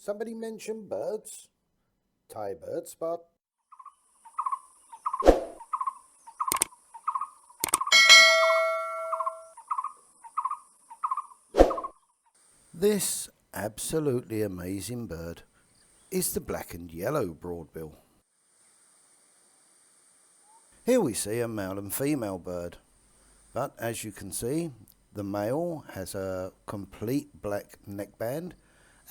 Somebody mention birds? Thaibirdspot. This absolutely amazing bird is the black and yellow broadbill. Here we see a male and female bird, but as you can see, the male has a complete black neckband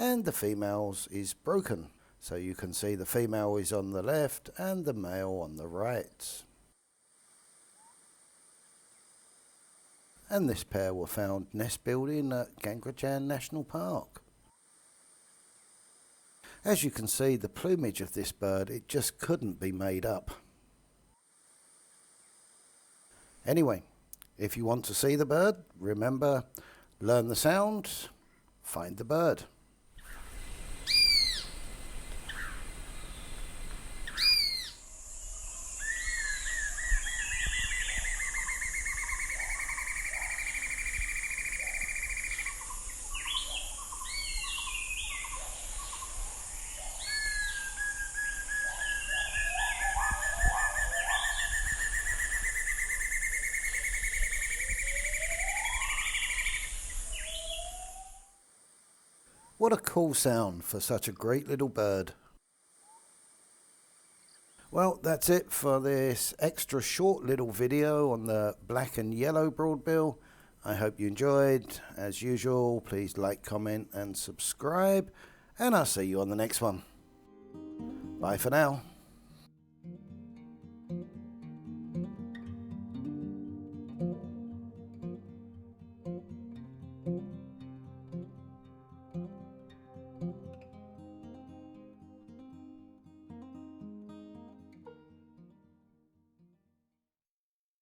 and the female's is broken. So you can see the female is on the left and the male on the right. And this pair were found nest building at Kaeng Krachan National Park. As you can see, the plumage of this bird, it just couldn't be made up. Anyway, if you want to see the bird, remember, learn the sound, find the bird. What a cool sound for such a great little bird. Well, that's it for this extra short little video on the black and yellow broadbill. I hope you enjoyed. As usual, please like, comment and subscribe, and I'll see you on the next one. Bye for now.